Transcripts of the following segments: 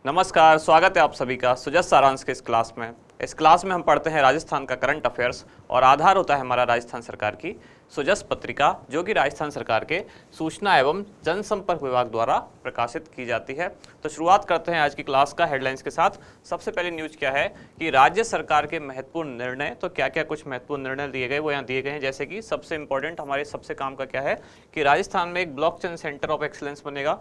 नमस्कार, स्वागत है आप सभी का सुजस सारांश के इस क्लास में। इस क्लास में हम पढ़ते हैं राजस्थान का करंट अफेयर्स और आधार होता है हमारा राजस्थान सरकार की सुजस पत्रिका, जो कि राजस्थान सरकार के सूचना एवं जनसंपर्क विभाग द्वारा प्रकाशित की जाती है। तो शुरुआत करते हैं आज की क्लास का हेडलाइंस के साथ। सबसे पहले न्यूज क्या है कि राज्य सरकार के महत्वपूर्ण निर्णय, तो क्या क्या कुछ महत्वपूर्ण निर्णय दिए गए वो यहाँ दिए गए हैं। जैसे कि सबसे इंपॉर्टेंट हमारे सबसे काम का क्या है कि राजस्थान में एक ब्लॉकचेन सेंटर ऑफ एक्सीलेंस बनेगा।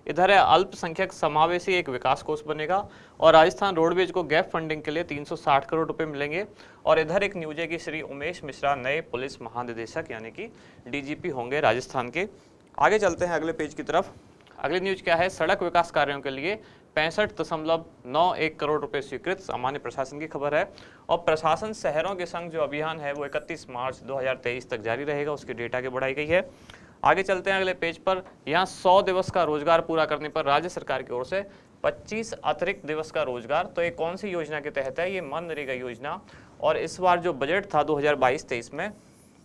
इधर है अल्पसंख्यक समावेशी एक विकास कोष बनेगा और राजस्थान रोडवेज को गैप फंडिंग के लिए 360 करोड़ रुपए मिलेंगे। और इधर एक न्यूज है कि श्री उमेश मिश्रा नए पुलिस महानिदेशक यानी कि डीजीपी होंगे राजस्थान के। आगे चलते हैं अगले पेज की तरफ। अगली न्यूज क्या है, सड़क विकास कार्यों के लिए 65.91 करोड़ रुपए स्वीकृत, सामान्य प्रशासन की खबर है। और प्रशासन शहरों के संग जो अभियान है वो 31 मार्च 2023 तक जारी रहेगा, उसकी डेटा की बढ़ाई गई है। आगे चलते हैं अगले पेज पर। यहाँ 100 दिवस का रोजगार पूरा करने पर राज्य सरकार की ओर से 25 अतिरिक्त दिवस का रोजगार। तो ये कौन सी योजना के तहत है? ये मनरेगा योजना। और इस बार जो बजट था 2022-23 में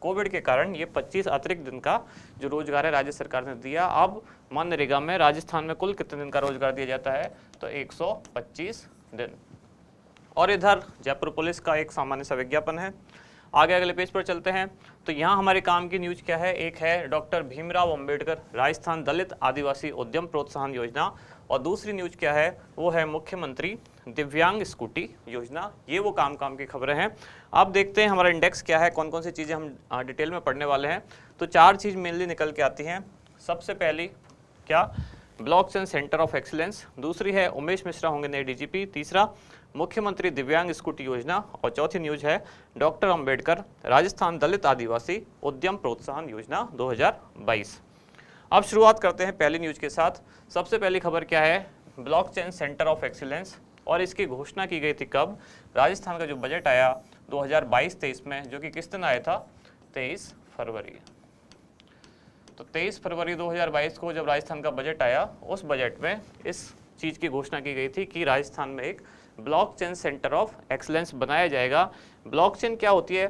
कोविड के कारण ये 25 अतिरिक्त दिन का जो रोजगार है राज्य सरकार ने दिया। अब मनरेगा में राजस्थान में कुल कितने दिन का रोजगार दिया जाता है? तो 125 दिन। और इधर जयपुर पुलिस का एक सामान्य सा विज्ञापन है। आगे अगले पेज पर चलते हैं। तो यहाँ हमारे काम की न्यूज क्या है, एक है डॉक्टर भीमराव अंबेडकर राजस्थान दलित आदिवासी उद्यम प्रोत्साहन योजना। और दूसरी न्यूज क्या है, वो है मुख्यमंत्री दिव्यांग स्कूटी योजना। ये वो काम की खबरें हैं। अब देखते हैं हमारा इंडेक्स क्या है, कौन कौन सी चीज़ें हम डिटेल में पढ़ने वाले हैं। तो 4 चीज़ मेनली निकल के आती हैं। सबसे पहली क्या, ब्लॉकचेन सेंटर ऑफ एक्सीलेंस। दूसरी है उमेश मिश्रा होंगे नए डीजीपी। तीसरा मुख्यमंत्री दिव्यांग स्कूटी योजना। और चौथी न्यूज है डॉक्टर अंबेडकर राजस्थान दलित आदिवासी उद्यम प्रोत्साहन योजना 2022। अब शुरुआत करते हैं पहली न्यूज के साथ। सबसे पहली खबर क्या है, ब्लॉकचेन सेंटर ऑफ एक्सीलेंस। और इसकी घोषणा की गई थी कब? राजस्थान का जो बजट आया 2022-23 में, जो कि किस दिन आया था? 23 फरवरी। तो 23 फरवरी 2022 को जब राजस्थान का बजट आया, उस बजट में इस चीज़ की घोषणा की गई थी कि राजस्थान में एक ब्लॉकचेन सेंटर ऑफ एक्सीलेंस बनाया जाएगा। ब्लॉकचेन क्या होती है?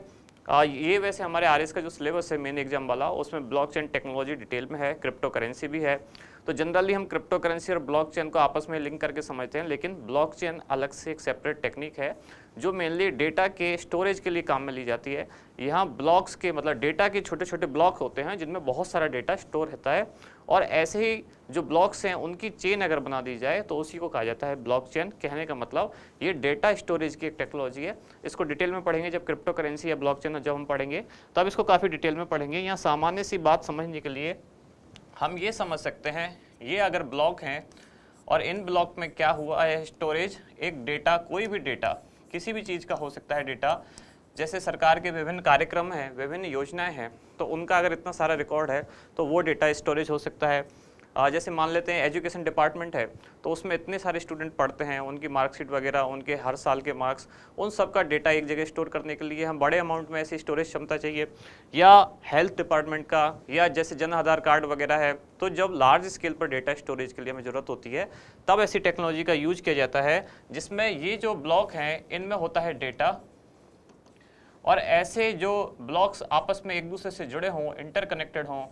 ये वैसे हमारे आरएस का जो सिलेबस है मेन एग्जाम वाला, उसमें ब्लॉकचेन टेक्नोलॉजी डिटेल में है, क्रिप्टो करेंसी भी है। तो जनरली हम क्रिप्टो करेंसी और ब्लॉकचेन को आपस में लिंक करके समझते हैं, लेकिन ब्लॉकचेन अलग से एक सेपरेट टेक्निक है जो मेनली डेटा के स्टोरेज के लिए काम में ली जाती है। यहाँ ब्लॉक्स के मतलब डेटा के छोटे छोटे ब्लॉक होते हैं जिनमें बहुत सारा डेटा स्टोर रहता है। और ऐसे ही जो ब्लॉक्स हैं उनकी चेन अगर बना दी जाए तो उसी को कहा जाता है ब्लॉकचेन। कहने का मतलब ये डेटा स्टोरेज की एक टेक्नोलॉजी है। इसको डिटेल में पढ़ेंगे जब क्रिप्टो करेंसी या ब्लॉकचेन जब हम पढ़ेंगे तब इसको काफ़ी डिटेल में पढ़ेंगे। यहाँ सामान्य सी बात समझने के लिए हम ये समझ सकते हैं, ये अगर ब्लॉक हैं और इन ब्लॉक में क्या हुआ है, स्टोरेज, एक डेटा, कोई भी डेटा किसी भी चीज़ का हो सकता है डेटा। जैसे सरकार के विभिन्न कार्यक्रम हैं, विभिन्न योजनाएं हैं, तो उनका अगर इतना सारा रिकॉर्ड है तो वो डेटा स्टोरेज हो सकता है। जैसे मान लेते हैं एजुकेशन डिपार्टमेंट है, तो उसमें इतने सारे स्टूडेंट पढ़ते हैं, उनकी मार्कशीट वगैरह, उनके हर साल के मार्क्स, उन सब का डेटा एक जगह स्टोर करने के लिए हम बड़े अमाउंट में ऐसी स्टोरेज क्षमता चाहिए। या हेल्थ डिपार्टमेंट का, या जैसे जन आधार कार्ड वगैरह है, तो जब लार्ज स्केल पर डेटा स्टोरेज के लिए हमें ज़रूरत होती है तब ऐसी टेक्नोलॉजी का यूज किया जाता है, जिसमें ये जो ब्लॉक हैं इनमें होता है डेटा। और ऐसे जो ब्लॉक्स आपस में एक दूसरे से जुड़े हों, इंटरकनेक्टेड हों,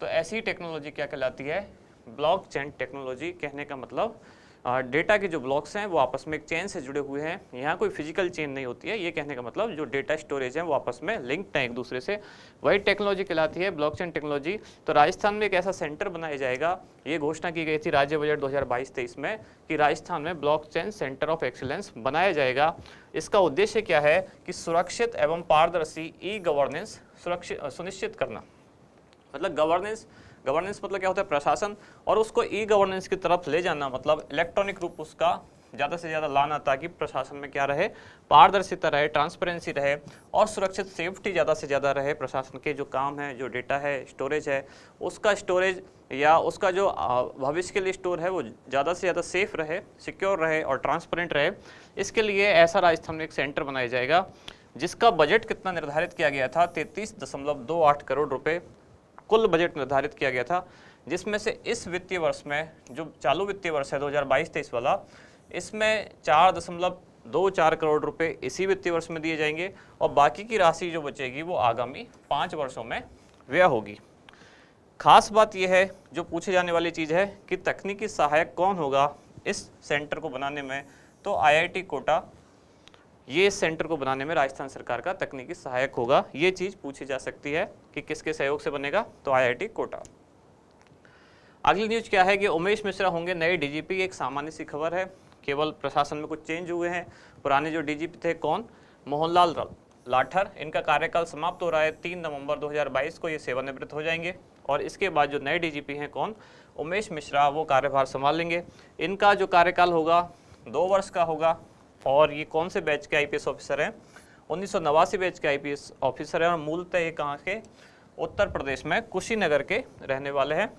तो ऐसी टेक्नोलॉजी क्या कहलाती है? Blockchain technology. कहने का मतलब डेटा के जो ब्लॉक्स हैं वो आपस में एक चेन से जुड़े हुए हैं। यहाँ कोई फिजिकल चेन नहीं होती है। ये कहने का मतलब जो डेटा स्टोरेज है वो आपस में लिंक्ड है एक दूसरे से, वही टेक्नोलॉजी कहलाती है ब्लॉकचेन टेक्नोलॉजी। तो राजस्थान में एक ऐसा सेंटर बनाया जाएगा, ये घोषणा की गई थी राज्य बजट 2022-23 में कि राजस्थान में ब्लॉकचेन सेंटर ऑफ एक्सीलेंस बनाया जाएगा। इसका उद्देश्य क्या है कि सुरक्षित एवं पारदर्शी ई गवर्नेंस सुनिश्चित करना। मतलब गवर्नेंस मतलब क्या होता है? प्रशासन। और उसको ई गवर्नेंस की तरफ ले जाना, मतलब इलेक्ट्रॉनिक रूप उसका ज़्यादा से ज़्यादा लाना, ताकि प्रशासन में क्या रहे? पारदर्शिता रहे, ट्रांसपेरेंसी रहे और सुरक्षित सेफ्टी ज़्यादा से ज़्यादा रहे। प्रशासन के जो काम है, जो डेटा है, स्टोरेज है, उसका स्टोरेज या उसका जो भविष्य के लिए स्टोर है वो ज़्यादा से ज़्यादा सेफ रहे, सिक्योर रहे और ट्रांसपेरेंट रहे। इसके लिए ऐसा राजस्थान में एक सेंटर बनाया जाएगा, जिसका बजट कितना निर्धारित किया गया था? 33.28 करोड़ रुपये कुल बजट निर्धारित किया गया था, जिसमें से इस वित्तीय वर्ष में, जो चालू वित्तीय वर्ष है 2022-23 वाला, इसमें 4.24 करोड़ रुपए इसी वित्तीय वर्ष में दिए जाएंगे और बाकी की राशि जो बचेगी वो आगामी 5 वर्षों में व्यय होगी। खास बात यह है, जो पूछे जाने वाली चीज़ है कि तकनीकी सहायक कौन होगा इस सेंटर को बनाने में, तो IIT कोटा ये इस सेंटर को बनाने में राजस्थान सरकार का तकनीकी सहायक होगा। ये चीज़ पूछी जा सकती है कि किसके सहयोग से बनेगा, तो IIT कोटा। अगली न्यूज क्या है कि उमेश मिश्रा होंगे नए DGP। एक सामान्य सी खबर है, केवल प्रशासन में कुछ चेंज हुए हैं। पुराने जो DGP थे कौन, मोहनलाल लाठर, इनका कार्यकाल समाप्त हो रहा है 3 नवंबर 2022 को, ये सेवानिवृत्त हो जाएंगे। और इसके बाद जो नए DGP हैं कौन, उमेश मिश्रा, वो कार्यभार संभाल लेंगे। इनका जो कार्यकाल होगा 2 वर्ष का होगा। और ये कौन से बैच के IPS ऑफिसर हैं, 1989 बैच के IPS ऑफिसर हैं और मूलतः ये कहाँ के, उत्तर प्रदेश में कुशीनगर के रहने वाले हैं।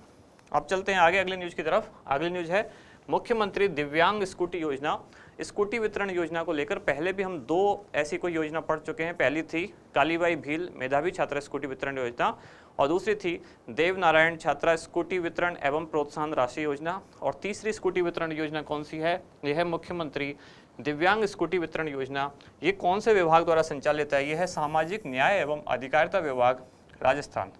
अब चलते हैं आगे अगली न्यूज की तरफ। अगली न्यूज है मुख्यमंत्री दिव्यांग स्कूटी योजना। स्कूटी वितरण योजना को लेकर पहले भी हम 2 ऐसी कोई योजना पढ़ चुके हैं। पहली थी कालीबाई भील मेधावी छात्रा स्कूटी वितरण योजना और दूसरी थी देवनारायण छात्रा स्कूटी वितरण एवं प्रोत्साहन राशि योजना। और तीसरी स्कूटी वितरण योजना कौन सी है, यह है मुख्यमंत्री दिव्यांग स्कूटी वितरण योजना। ये कौन से विभाग द्वारा संचालित है, यह है सामाजिक न्याय एवं अधिकारिता विभाग राजस्थान।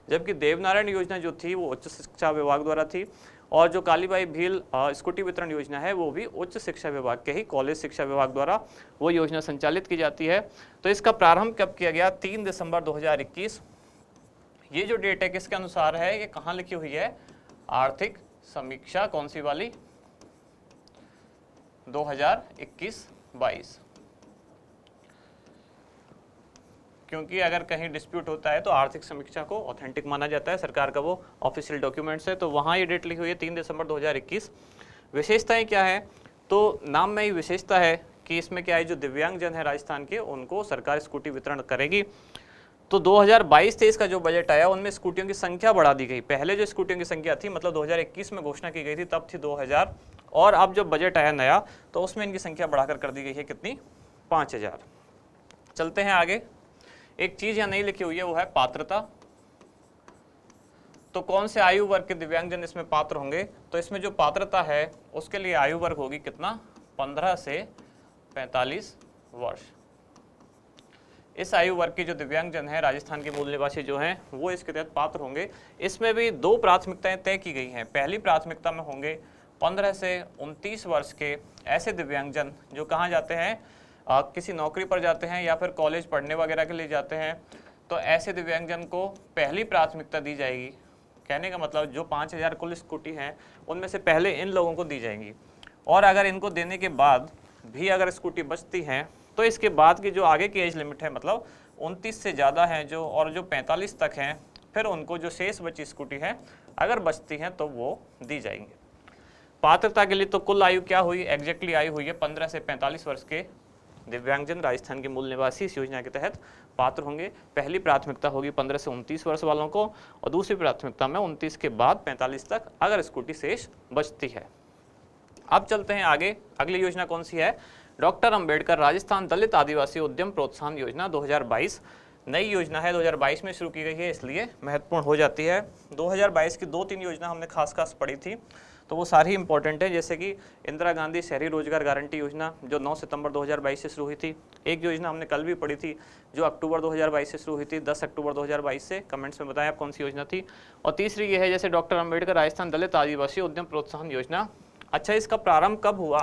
जबकि देवनारायण योजना जो थी वो उच्च शिक्षा विभाग द्वारा थी और जो कालीबाई भील स्कूटी वितरण योजना है वो भी उच्च शिक्षा विभाग के ही कॉलेज शिक्षा विभाग द्वारा वो योजना संचालित की जाती है। तो इसका प्रारंभ कब किया गया, 3 दिसंबर 2021। ये जो डेट है किसके अनुसार है, ये कहाँ लिखी हुई है, आर्थिक समीक्षा कौन सी वाली, 2021-22। क्योंकि अगर कहीं डिस्प्यूट होता है तो आर्थिक समीक्षा को ऑथेंटिक माना जाता है, सरकार का वो ऑफिशियल डॉक्यूमेंट्स है, तो वहाँ ये डेट लिखी हुई है 3 दिसंबर 2021। विशेषताएं क्या है, तो नाम में ही विशेषता है कि इसमें क्या है, जो दिव्यांगजन है राजस्थान के उनको सरकार स्कूटी वितरण करेगी। तो 2022-23 का जो बजट आया उनमें स्कूटियों की संख्या बढ़ा दी गई। पहले जो स्कूटियों की संख्या थी मतलब 2021 में घोषणा की गई थी तब थी 2000 और अब जब बजट आया नया तो उसमें इनकी संख्या बढ़ाकर कर दी गई है कितनी, 5000। चलते हैं आगे। एक चीज यहाँ नहीं लिखी हुई है वो है पात्रता। तो कौन से आयु वर्ग के दिव्यांगजन इसमें पात्र होंगे, तो इसमें जो पात्रता है उसके लिए आयु वर्ग होगी कितना, 15 से 45 वर्ष। इस आयु वर्ग के जो दिव्यांगजन है राजस्थान के मूल निवासी जो हैं वो इसके तहत पात्र होंगे। इसमें भी 2 प्राथमिकताएं तय की गई हैं। पहली प्राथमिकता में होंगे 15 से 29 वर्ष के ऐसे दिव्यांगजन जो कहाँ जाते हैं, किसी नौकरी पर जाते हैं या फिर कॉलेज पढ़ने वगैरह के लिए जाते हैं। तो ऐसे दिव्यांगजन को पहली प्राथमिकता दी जाएगी। कहने का मतलब जो 5000 कुल स्कूटी हैं उनमें से पहले इन लोगों को दी जाएंगी और अगर इनको देने के बाद भी अगर स्कूटी बचती हैं तो इसके बाद की जो आगे की एज लिमिट है मतलब 29 से ज़्यादा हैं जो और जो 45 तक हैं फिर उनको जो शेष बची स्कूटी है अगर बचती हैं तो वो दी जाएंगे। पात्रता के लिए तो कुल आयु क्या हुई, एग्जैक्टली आयु हुई है 15 से 45 वर्ष के दिव्यांगजन राजस्थान के मूल निवासी इस योजना के तहत पात्र होंगे। पहली प्राथमिकता होगी 15 से 29 वर्ष वालों को और दूसरी प्राथमिकता में 29 के बाद 45 तक अगर स्कूटी शेष बचती है। अब चलते हैं आगे, अगली योजना कौन सी है, डॉक्टर अंबेडकर राजस्थान दलित आदिवासी उद्यम प्रोत्साहन योजना 2022। नई योजना है, 2022 में शुरू की गई है इसलिए महत्वपूर्ण हो जाती है। 2022 की 2-3 योजना हमने खास पढ़ी थी तो वो सारी इंपॉर्टेंट है, जैसे कि इंदिरा गांधी शहरी रोजगार गारंटी योजना जो 9 सितंबर 2022 से शुरू हुई थी। एक योजना हमने कल भी पढ़ी थी जो अक्टूबर 2022 से शुरू हुई थी, 10 अक्टूबर 2022 से। कमेंट्स में बताएं आप कौन सी योजना थी। और तीसरी ये है जैसे डॉक्टर अंबेडकर राजस्थान दलित आदिवासी उद्यम प्रोत्साहन योजना। अच्छा, इसका प्रारंभ कब हुआ,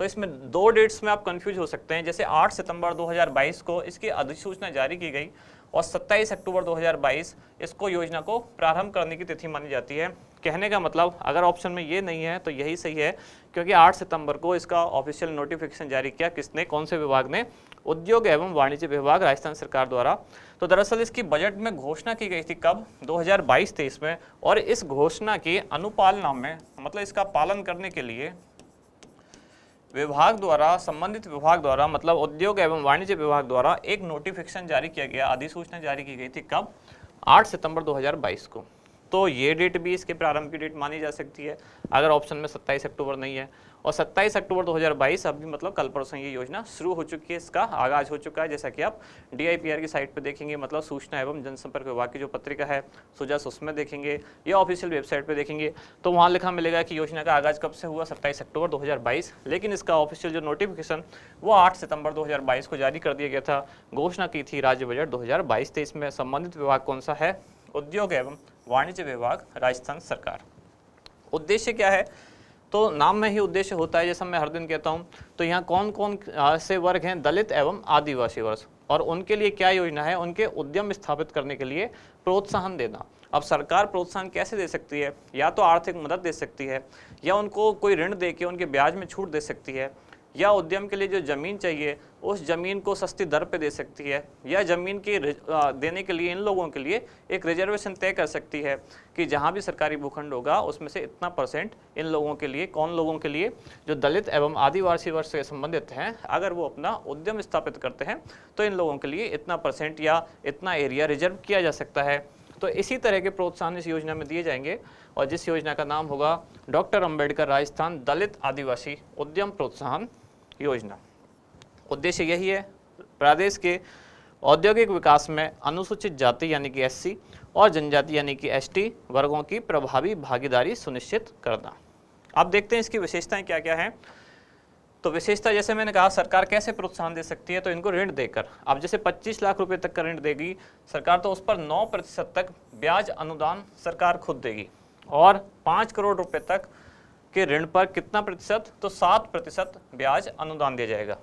तो इसमें 2 डेट्स में आप कंफ्यूज हो सकते हैं। जैसे 8 सितंबर 2022 को इसकी अधिसूचना जारी की गई और 27 अक्टूबर 2022 इसको योजना को प्रारंभ करने की तिथि मानी जाती है। कहने का मतलब अगर ऑप्शन में ये नहीं है तो यही सही है, क्योंकि 8 सितंबर को इसका ऑफिशियल नोटिफिकेशन जारी किया किसने, कौन से विभाग ने, उद्योग एवं वाणिज्य विभाग राजस्थान सरकार द्वारा। तो दरअसल इसकी बजट में घोषणा की गई थी कब, 2022-23 में। और इस घोषणा के अनुपालना में मतलब इसका पालन करने के लिए विभाग द्वारा, संबंधित विभाग द्वारा मतलब उद्योग एवं वाणिज्य विभाग द्वारा एक नोटिफिकेशन जारी किया गया, अधिसूचना जारी की गई थी कब, 8 सितंबर 2022 को। तो ये डेट भी इसके प्रारंभ की डेट मानी जा सकती है अगर ऑप्शन में 27 अक्टूबर नहीं है। और 27 अक्टूबर 2022 अभी मतलब कल परसों ये योजना शुरू हो चुकी है, इसका आगाज हो चुका है। जैसा कि आप DIPR की साइट पे देखेंगे, मतलब सूचना एवं जनसंपर्क विभाग की जो पत्रिका है सुजस, उसमें देखेंगे या ऑफिशियल वेबसाइट पे देखेंगे तो वहाँ लिखा मिलेगा कि योजना का आगाज कब से हुआ, 27 अक्टूबर 2022। लेकिन इसका ऑफिशियल जो नोटिफिकेशन वो 8 सितंबर 2022 को जारी कर दिया गया था। घोषणा की थी राज्य बजट 2022-23 में। संबंधित विभाग कौन सा है, उद्योग एवं वाणिज्य विभाग राजस्थान सरकार। उद्देश्य क्या है, तो नाम में ही उद्देश्य होता है, जैसा मैं हर दिन कहता हूँ। तो यहाँ कौन कौन से वर्ग हैं? दलित एवं आदिवासी वर्ग, और उनके लिए क्या योजना है? उनके उद्यम स्थापित करने के लिए प्रोत्साहन देना। अब सरकार प्रोत्साहन कैसे दे सकती है? या तो आर्थिक मदद दे सकती है, या उनको कोई ऋण दे के उनके ब्याज में छूट दे सकती है, या उद्यम के लिए जो ज़मीन चाहिए उस ज़मीन को सस्ती दर पे दे सकती है, या ज़मीन की देने के लिए इन लोगों के लिए एक रिजर्वेशन तय कर सकती है कि जहाँ भी सरकारी भूखंड होगा उसमें से इतना % इन लोगों के लिए। कौन लोगों के लिए? जो दलित एवं आदिवासी वर्ग से संबंधित हैं, अगर वो अपना उद्यम स्थापित करते हैं तो इन लोगों के लिए इतना % या इतना एरिया रिजर्व किया जा सकता है। तो इसी तरह के प्रोत्साहन इस योजना में दिए जाएंगे, और जिस योजना का नाम होगा डॉक्टर अंबेडकर राजस्थान दलित आदिवासी उद्यम प्रोत्साहन योजना। उद्देश्य यही है, प्रदेश के औद्योगिक विकास में अनुसूचित जाति यानी कि SC और जनजाति यानी कि ST वर्गों की प्रभावी भागीदारी सुनिश्चित करना। अब देखते हैं इसकी विशेषताएं क्या क्या हैं। तो विशेषता, जैसे मैंने कहा, सरकार कैसे प्रोत्साहन दे सकती है? तो इनको ऋण देकर। अब जैसे 25 लाख रुपए तक का ऋण देगी सरकार, तो उस पर 9% तक ब्याज अनुदान सरकार खुद देगी, और 5 करोड़ रुपए तक के ऋण पर कितना प्रतिशत? तो 7% ब्याज अनुदान दिया जाएगा।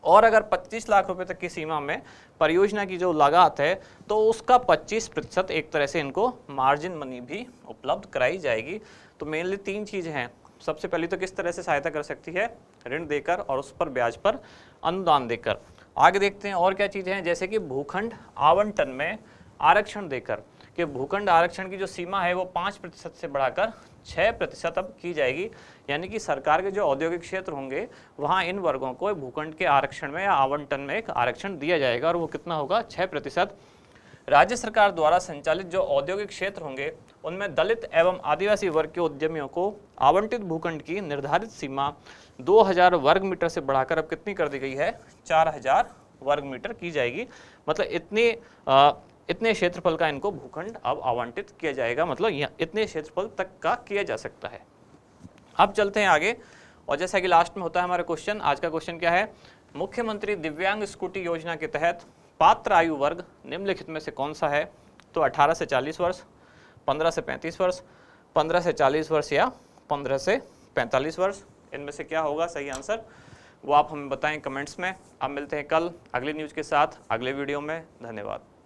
और अगर 25 लाख रुपए तक की सीमा में परियोजना की जो लागत है तो उसका 25% एक तरह से इनको मार्जिन मनी भी उपलब्ध कराई जाएगी। तो मेनली 3 चीज़ें हैं। सबसे पहले तो किस तरह से सहायता कर सकती है? ऋण देकर और उस पर ब्याज पर अनुदान देकर। आगे देखते हैं और क्या चीज़ें हैं, जैसे कि भूखंड आवंटन में आरक्षण देकर, कि भूखंड आरक्षण की जो सीमा है वो 5% से बढ़ाकर 6% अब की जाएगी। यानी कि सरकार के जो औद्योगिक क्षेत्र होंगे वहाँ इन वर्गों को भूखंड के आरक्षण में या आवंटन में एक आरक्षण दिया जाएगा, और वो कितना होगा? 6%। राज्य सरकार द्वारा संचालित जो औद्योगिक क्षेत्र होंगे उनमें दलित एवं आदिवासी वर्ग के उद्यमियों को आवंटित भूखंड की निर्धारित सीमा 2000 वर्ग मीटर से बढ़ाकर अब कितनी कर दी गई है? 4000 वर्ग मीटर की जाएगी। मतलब इतने क्षेत्रफल का इनको भूखंड अब आवंटित किया जाएगा, मतलब इतने क्षेत्रफल तक का किया जा सकता है। अब चलते हैं आगे, और जैसा कि लास्ट में होता है हमारा क्वेश्चन, आज का क्वेश्चन क्या है? मुख्यमंत्री दिव्यांग स्कूटी योजना के तहत पात्र आयु वर्ग निम्नलिखित में से कौन सा है? तो 18 से 40 वर्ष, 15 से 35 वर्ष, 15 से 40 वर्ष, या 15 से 45 वर्ष। इनमें से क्या होगा सही आंसर? वो आप हमें बताएं कमेंट्स में। अब मिलते हैं कल अगली न्यूज़ के साथ अगले वीडियो में। धन्यवाद।